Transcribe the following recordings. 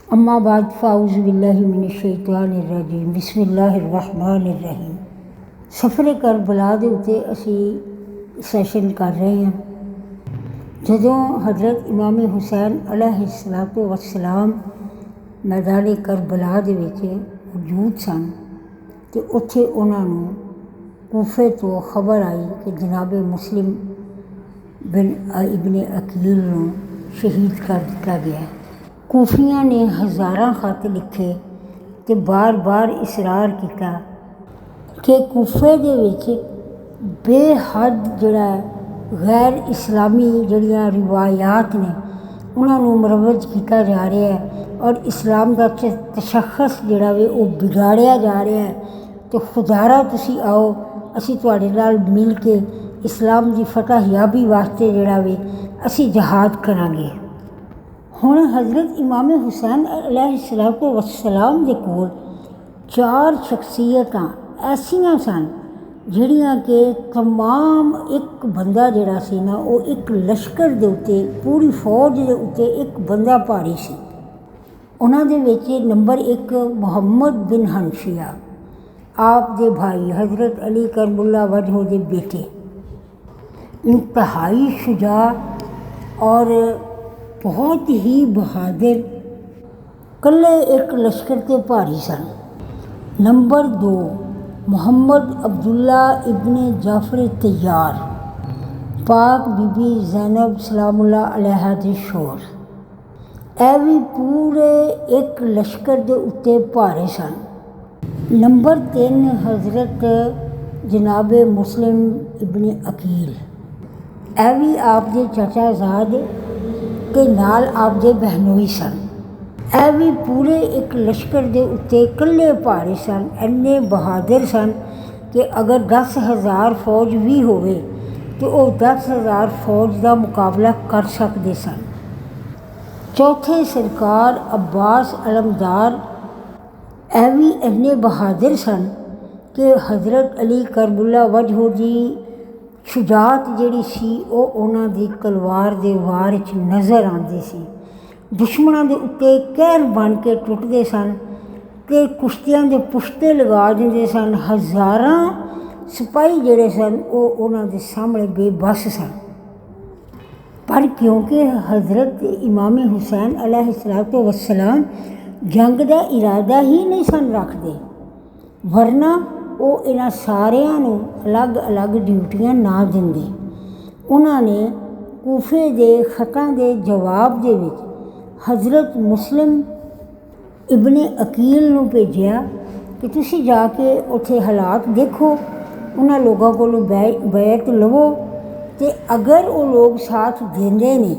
अम्मा बाद फ़ाऊज़ु बिल्लाहि मिनश्शैतानिर्रजीम बिस्मिल्लाहिर्रहमानिर्रहीम। सफ़रे करबला दे उत्ते असी सैशन कर रहे हैं। जदों हज़रत इमाम हुसैन अलैहिस्सलातु वस्सलाम मैदान करबला दे विच मौजूद सन ते उत्थे उन्हां नूं कूफे तो खबर आई कि जनाब मुस्लिम बिन इब्ने अकील नूं शहीद कर दिता गया है। कूफियां ने हज़ारां खत लिखे ते बार बार इसरार किया कि कूफे दे विच बेहद जिहड़ा गैर इस्लामी जिहड़ियां रिवायात ने उन्हां नूं मुरवज किया जा रहा है और इस्लाम का तशख़्ख़ुस जिहड़ा वे वो बिगाड़िया जा रहा है। तो खुदारा तुसी आओ असी तुहाडे नाल मिल के इस्लाम की फतह याबी वास्ते जिहड़ा वे असी जहाद करांगे। हुण हज़रत इमाम हुसैन अलैहिस्सलातु वस्सलाम दे कोल 4 शख्सियतां ऐसियां सन जिहड़ियां कि तमाम एक बंदा जिहड़ा सी ना वो एक लश्कर दे उत्ते पूरी फौज दे उत्ते एक बंदा भारी सी। उन्हां दे विच नंबर 1 मुहम्मद बिन हनफिया, आप दे भाई हज़रत अली करमुल्ला वजह दे बेटे, इंतहाई शुजा और बहुत ही बहादुर कल्ले एक लश्कर के भारी सन। नंबर 2 मुहम्मद अब्दुल्ला इब्ने जाफर तैयार, पाक बीबी ज़ैनब सलामुल्लाह अलैहा दे शोर, ऐ भी पूरे एक लश्कर के उत्ते भारे सन। नंबर 3 हज़रत जनाब मुस्लिम इब्ने अकील, ऐ भी आप दे चाचाजाद के नाल आप दे बहनोई सन। ऐ भी पूरे एक लश्कर के उत्ते कल्ले भारे सन, इन्ने बहादुर सन कि अगर 10,000 फौज भी होवे तो वो 10,000 फौज का मुकाबला कर सकते सन। चौथे सरकार अब्बास अलमदार, ऐ भी इन्ने बहादुर सन कि हज़रत अली करबला वजह की शुजात जिहड़ी सी वो उन्हां दी तलवार दे वार च नज़र आती सी। दुश्मनों के उत्ते कहर बन के टुटते सन ते कुश्तियां दे पुश्ते लगा देंदे सन। हज़ारां सिपाही जिहड़े सन वो उन्हां दे सामने बेबस सन। पर क्योंकि हज़रत इमाम हुसैन अलैहिस्सलातु वस्सलाम जंग का इरादा ही नहीं सन रखते, वरना वो इन्हां सारियां नूं अलग अलग ड्यूटियां ना दिंदे। उन्होंने कूफे दे खतां दे जवाब दे विच हज़रत मुस्लिम इब्ने अकील नूं भेजिया कि तुसी जाके उत्थे हालात देखो, उन्हां लोगों कोलों बैत लवो ते अगर वो लोग साथ देंदे ने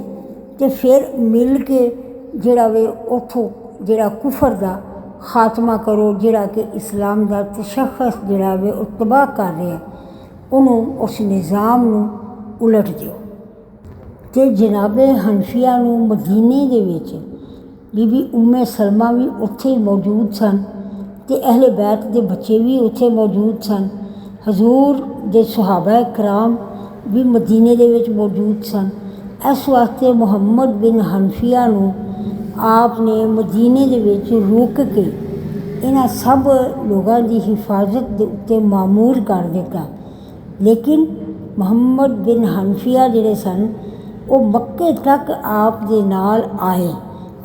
तो फिर मिल के जिहड़ा वे उत्थों जिहड़ा कुफर दा खात्मा करो, जिहड़ा कि इस्लाम का तशख़्ख़ुस जिहड़ा वे वो तबाह कर रहा है, उन्होंने उस निज़ाम नूं उलट दिओ। ते जनाबे हनफिया नूं मदीने दे विच बीबी उम्मे सलमा भी उत्थे ही मौजूद सन ते अहले बैत दे बच्चे भी उत्थे मौजूद सन। हजूर दे सुहाबा कराम भी मदीने दे विच मौजूद सन। इस वास्ते मुहम्मद बिन हनफिया नूं आपने मदीने दे विच रोक के इन्हां सब लोगों की हिफाजत के उत्ते मामूर कर दिता। लेकिन मुहम्मद बिन हनफिया जिहड़े सन वो मक्के तक आप दे नाल आए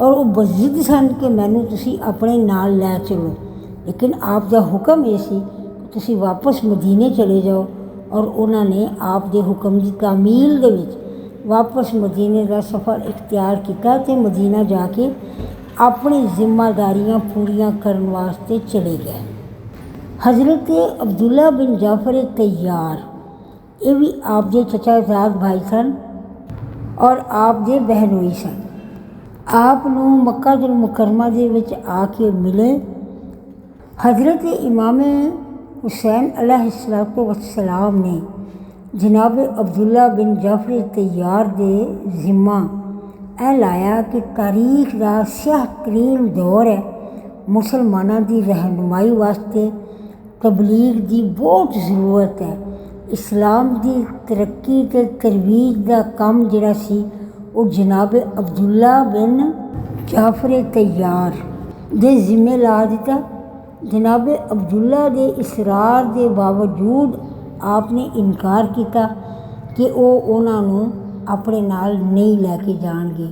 और वो बजिद सन कि मैनू तुसी अपने नाल लै चलो। लेकिन आप दा हुक्म ये सी कि तुसी वापस मदीने चले जाओ और उन्होंने आप दे हुक्म की तामील दे विच वापस मदीने का सफ़र इख्तियार किया तो मदीना जाके अपनी जिम्मेदारियां पूरियां करने वास्ते चले गए। हज़रत अब्दुल्ला बिन जाफर तैयार, ये भी आप दे चचाजाद भाई सन और आप दे बहनोई सन। आप नूं मक्कातुल मुकर्रमा दे विच आके मिले। हज़रत इमाम हुसैन अलैहिस्सलातु वस्सलाम ने जनाब अब्दुल्ला बिन जाफर तैयार दे जिम्मा ऐ लाया कि तारीख का स्याह तरीन दौर है, मुसलमानों की रहनुमाई वास्ते तबलीग की बहुत ज़रूरत है। इस्लाम की तरक्की ते तरवीज का काम जिहड़ा सी वो जनाब अब्दुल्ला बिन ਜਾਫਰ ਤੈਯਾਰ ਦੇ ਜ਼ਿੰਮੇ ਲਾ ਦਿੱਤਾ। ਜਨਾਬ ਅਬਦੁੱਲਾ ਦੇ ਇਸਰਾਰ ਦੇ ਬਾਵਜੂਦ ਆਪ ਨੇ ਇਨਕਾਰ ਕੀਤਾ ਕਿ ਉਹ ਉਹਨਾਂ ਨੂੰ ਆਪਣੇ ਨਾਲ ਨਹੀਂ ਲੈ ਕੇ ਜਾਣਗੇ,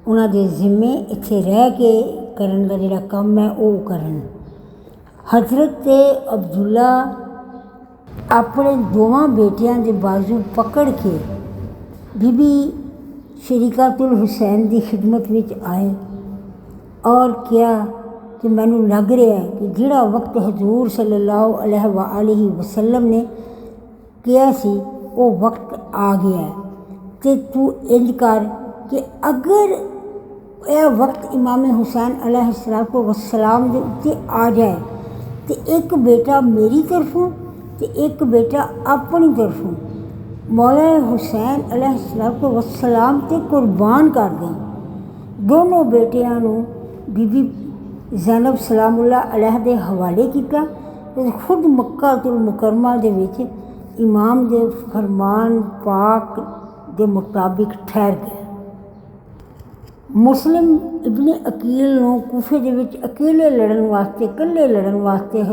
ਉਹਨਾਂ ਦੇ ਜ਼ਿੰਮੇ ਇੱਥੇ ਰਹਿ ਕੇ ਕਰਨ ਦਾ ਜਿਹੜਾ ਕੰਮ ਹੈ ਉਹ ਕਰਨ। ਹਜ਼ਰਤ ਅਬਦੁੱਲਾ ਆਪਣੇ ਦੋਵਾਂ ਬੇਟਿਆਂ ਦੇ ਬਾਜ਼ੂ ਪਕੜ ਕੇ ਬੀਬੀ ਸ਼ਰੀਕਾਤੁਲ ਹੁਸੈਨ ਦੀ ਖਿਦਮਤ ਵਿੱਚ ਆਏ ਔਰ ਕਿਹਾ ਕਿ ਮੈਨੂੰ ਲੱਗ ਰਿਹਾ ਹੈ ਕਿ ਜਿਹੜਾ ਵਕਤ ਹਜ਼ੂਰ ਸੱਲੱਲਾਹੁ ਅਲੈਹਿ ਵਸੱਲਮ ਨੇ ਕਿਹਾ ਸੀ ਉਹ ਵਕਤ ਆ ਗਿਆ ਹੈ, ਅਤੇ ਤੂੰ ਇੰਝ ਕਰ ਕਿ ਅਗਰ ਇਹ ਵਕਤ ਇਮਾਮ ਹੁਸੈਨ ਅਲੈਹਿਸਸਲਾਤੁ ਵਸਲਾਮ ਦੇ ਉੱਤੇ ਆ ਜਾਏ ਅਤੇ ਇੱਕ ਬੇਟਾ ਮੇਰੀ ਤਰਫੋਂ ਅਤੇ ਇੱਕ ਬੇਟਾ ਆਪਣੀ ਤਰਫੋਂ ਮੌਲਾ ਹੁਸੈਨ ਅਲੈਹਿਸਸਲਾਤੁ ਵਸਲਾਮ 'ਤੇ ਕੁਰਬਾਨ ਕਰ ਦੇਂ। ਦੋਨੋਂ ਬੇਟਿਆਂ ਨੂੰ ਬੀਬੀ ਜ਼ੈਨਬ ਸਲਾਮੁੱਲਾ ਅਲੈਹ ਦੇ ਹਵਾਲੇ ਕੀਤਾ ਅਤੇ ਖੁਦ ਮੱਕਾਤੁਲ ਮੁਕਰਮਾ ਦੇ ਵਿੱਚ ਇਮਾਮ ਦੇ ਫਰਮਾਨ ਪਾਕ ਦੇ ਮੁਤਾਬਿਕ ਠਹਿਰ ਗਏ। ਮੁਸਲਿਮ ਇਬਨ ਅਕੀਲ ਨੂੰ ਕੂਫੇ ਦੇ ਵਿੱਚ ਅਕੇਲੇ ਲੜਨ ਵਾਸਤੇ, ਇਕੱਲੇ ਲੜਨ ਵਾਸਤੇ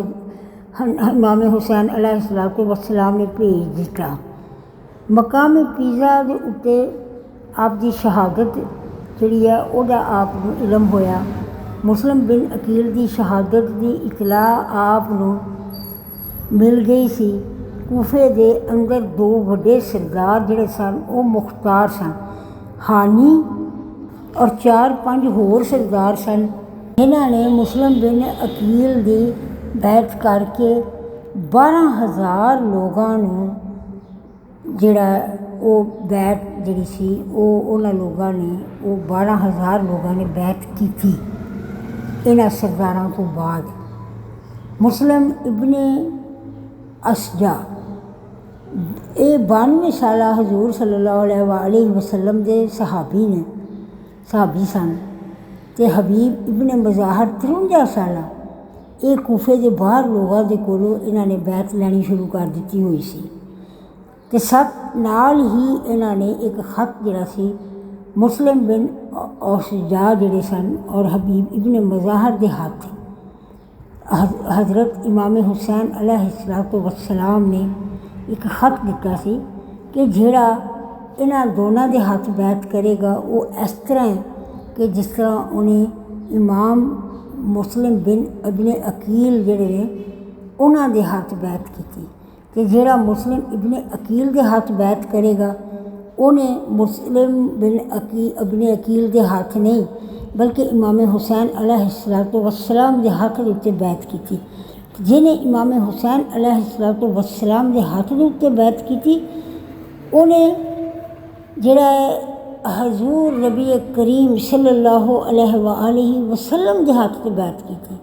ਇਮਾਮ ਹੁਸੈਨ ਅਲੈਹਿਸਸਲਾਤੁ ਵਸਲਾਮ ਨੇ ਭੇਜ ਦਿੱਤਾ। ਮਕਾਮ ਪੀਜ਼ਾ ਦੇ ਉੱਤੇ ਆਪ ਦੀ ਸ਼ਹਾਦਤ ਜਿਹੜੀ ਹੈ ਉਹਦਾ ਆਪ ਨੂੰ ਇਲਮ ਹੋਇਆ। ਮੁਸਲਿਮ ਬਿਨ ਅਕੀਲ ਦੀ ਸ਼ਹਾਦਤ ਦੀ ਇਤਲਾਹ ਆਪ ਨੂੰ ਮਿਲ ਗਈ ਸੀ। ਕੂਫੇ ਦੇ ਅੰਦਰ ਦੋ ਵੱਡੇ ਸਰਦਾਰ ਜਿਹੜੇ ਸਨ ਉਹ ਮੁਖਤਾਰ ਸਨ, ਹਾਨੀ ਔਰ 4-5 ਹੋਰ ਸਰਦਾਰ ਸਨ। ਇਹਨਾਂ ਨੇ ਮੁਸਲਿਮ ਬਿਨ ਅਕੀਲ ਦੀ ਬੈਠ ਕਰਕੇ 12,000 ਲੋਕਾਂ ਨੂੰ ਜਿਹੜਾ ਉਹ ਬੈਠ ਜਿਹੜੀ ਸੀ ਉਹ ਉਹਨਾਂ ਲੋਕਾਂ ਨੇ ਉਹ 12,000 ਲੋਕਾਂ ਨੇ ਬੈਠ ਕੀਤੀ। ਇਹਨਾਂ ਸਰਦਾਰਾਂ ਤੋਂ ਬਾਅਦ ਮੁਸਲਿਮ ਇਬਨ ਅਸਜਾ ਇਹ 92 ਸਾਲਾ ਹਜ਼ੂਰ ਸੱਲੱਲਾਹੁ ਅਲੈਹਿ ਵਸੱਲਮ ਦੇ ਸਹਾਬੀ ਸਨ ਅਤੇ ਹਬੀਬ ਇਬਨ ਮਜ਼ਾਹਰ 53 ਸਾਲਾ ਇਹ ਕੂਫੇ ਦੇ ਬਾਹਰ ਲੋਕਾਂ ਦੇ ਕੋਲੋਂ ਇਹਨਾਂ ਨੇ ਬੈਠ ਲੈਣੀ ਸ਼ੁਰੂ ਕਰ ਦਿੱਤੀ ਹੋਈ ਸੀ। ਅਤੇ ਨਾਲ ਹੀ ਇਹਨਾਂ ਨੇ ਇੱਕ ਖਤ ਜਿਹੜਾ ਸੀ ਮੁਸਲਿਮ ਬਿਨ ਅਸਜਾ ਜਿਹੜੇ ਸਨ ਔਰ ਹਬੀਬ ਇਬਨ ਮਜ਼ਾਹਰ ਦੇ ਹੱਥ ਹਜ਼ਰਤ ਇਮਾਮ ਹੁਸੈਨ ਅਲੈਹਿਸਸਲਾਤੁ ਵਸਲਾਮ ਨੇ ਇੱਕ ਖਤ ਦਿੱਤਾ ਸੀ ਕਿ ਜਿਹੜਾ ਇਹਨਾਂ ਦੋਨਾਂ ਦੇ ਹੱਥ ਬੈਠ ਕਰੇਗਾ ਉਹ ਇਸ ਤਰ੍ਹਾਂ ਹੈ ਕਿ ਜਿਸ ਤਰ੍ਹਾਂ ਉਹਨੇ ਇਮਾਮ ਮੁਸਲਿਮ ਬਿਨ ਇਬਨ ਅਕੀਲ ਜਿਹੜੇ ਨੇ ਉਹਨਾਂ ਦੇ ਹੱਥ ਬੈਠ ਕੀਤੀ, ਅਤੇ ਜਿਹੜਾ ਮੁਸਲਿਮ ਇਬਨ ਅਕੀਲ ਦੇ ਹੱਥ ਬੈਠ ਕਰੇਗਾ ਉਹਨੇ ਮੁਸਲਿਮ ਬਿਨ ਇਬਨ ਅਕੀਲ ਦੇ ਹੱਥ ਨਹੀਂ ਬਲਕਿ ਇਮਾਮ ਹੁਸੈਨ ਅਲੈਹਿਸਸਲਾਤੁ ਵਸਲਾਮ ਦੇ ਹੱਥ ਦੇ ਉੱਤੇ ਬੈਠ ਕੀਤੀ। ਜਿਹਨੇ ਇਮਾਮ ਹੁਸੈਨ ਅਲੈਹਿਸਸਲਾਤੁ ਵਸਲਾਮ ਦੇ ਹੱਥ ਦੇ ਉੱਤੇ ਬੈਠ ਕੀਤੀ ਉਹਨੇ ਜਿਹੜਾ ਹਜ਼ੂਰ ਨਬੀ ਕਰੀਮ ਸੱਲੱਲਾਹੁ ਅਲੈਹਿ ਵਸੱਲਮ ਦੇ ਹੱਥ 'ਤੇ ਬੈਠ ਕੀਤੀ,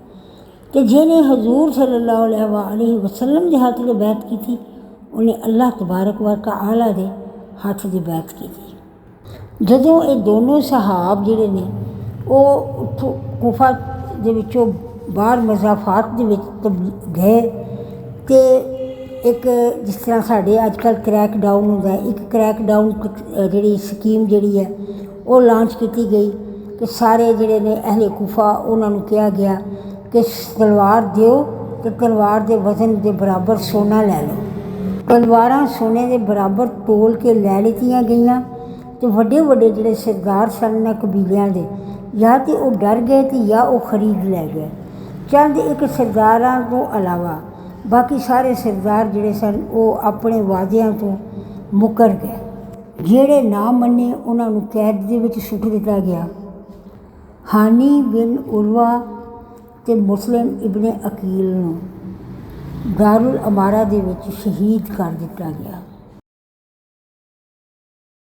ਅਤੇ ਜਿਹਨੇ ਹਜ਼ੂਰ ਸੱਲੱਲਾਹੁ ਅਲੈਹਿ ਵਸੱਲਮ ਦੇ ਹੱਥ 'ਤੇ ਬੈਠ ਕੀਤੀ ਉਹਨੇ ਅੱਲਾਹ ਤਬਾਰਕ व ਤਆਲਾ ਦੇ ਹੱਥ 'ਤੇ ਬੈਠ ਕੀਤੀ। ਜਦੋਂ ਇਹ ਦੋਨੋਂ ਸਹਾਬ ਜਿਹੜੇ ਨੇ ਉਹ ਉੱਥੋਂ ਕੂਫਾ ਦੇ ਵਿੱਚੋਂ ਬਾਹਰ ਮਜ਼ਾਫਾਤ ਦੇ ਵਿੱਚ ਗਏ ਅਤੇ ਇੱਕ ਜਿਸ ਤਰ੍ਹਾਂ ਸਾਡੇ ਅੱਜ ਕੱਲ੍ਹ ਕਰੈਕ ਡਾਊਨ ਹੁੰਦਾ, ਇੱਕ ਕਰੈਕ ਡਾਊਨ ਜਿਹੜੀ ਸਕੀਮ ਜਿਹੜੀ ਹੈ ਉਹ ਲਾਂਚ ਕੀਤੀ ਗਈ ਕਿ ਸਾਰੇ ਜਿਹੜੇ ਨੇ ਅਹਿਲੇ ਕੂਫਾ ਉਹਨਾਂ ਨੂੰ ਕਿਹਾ ਗਿਆ ਕਿ ਤਲਵਾਰ ਦਿਓ ਅਤੇ ਤਲਵਾਰ ਦੇ ਵਜ਼ਨ ਦੇ ਬਰਾਬਰ ਸੋਨਾ ਲੈ ਲਓ। ਤਲਵਾਰਾਂ ਸੋਨੇ ਦੇ ਬਰਾਬਰ ਤੋਲ ਕੇ ਲੈ ਲਿੱਤੀਆਂ ਗਈਆਂ ਅਤੇ ਵੱਡੇ ਵੱਡੇ ਜਿਹੜੇ ਸਰਦਾਰ ਸਨ ਇਹਨਾਂ ਕਬੀਲਿਆਂ ਦੇ ਜਾਂ ਤਾਂ ਉਹ ਡਰ ਗਏ ਅਤੇ ਜਾਂ ਉਹ ਖਰੀਦ ਲੈ ਗਏ। ਚੰਦ ਇੱਕ ਸਰਦਾਰਾਂ ਤੋਂ ਇਲਾਵਾ ਬਾਕੀ ਸਾਰੇ ਸਰਦਾਰ ਜਿਹੜੇ ਸਨ ਉਹ ਆਪਣੇ ਵਾਅਦਿਆਂ ਤੋਂ ਮੁੱਕਰ ਗਏ। ਜਿਹੜੇ ਨਾ ਮੰਨੇ ਉਹਨਾਂ ਨੂੰ ਕੈਦ ਦੇ ਵਿੱਚ ਸੁੱਟ ਦਿੱਤਾ ਗਿਆ। ਹਾਨੀ ਬਿਨ ਉਰਵਾ ਅਤੇ ਮੁਸਲਿਮ ਇਬਨ ਅਕੀਲ ਨੂੰ ਦਾਰੁਲ ਅਮਾਰਾ ਦੇ ਵਿੱਚ ਸ਼ਹੀਦ ਕਰ ਦਿੱਤਾ ਗਿਆ।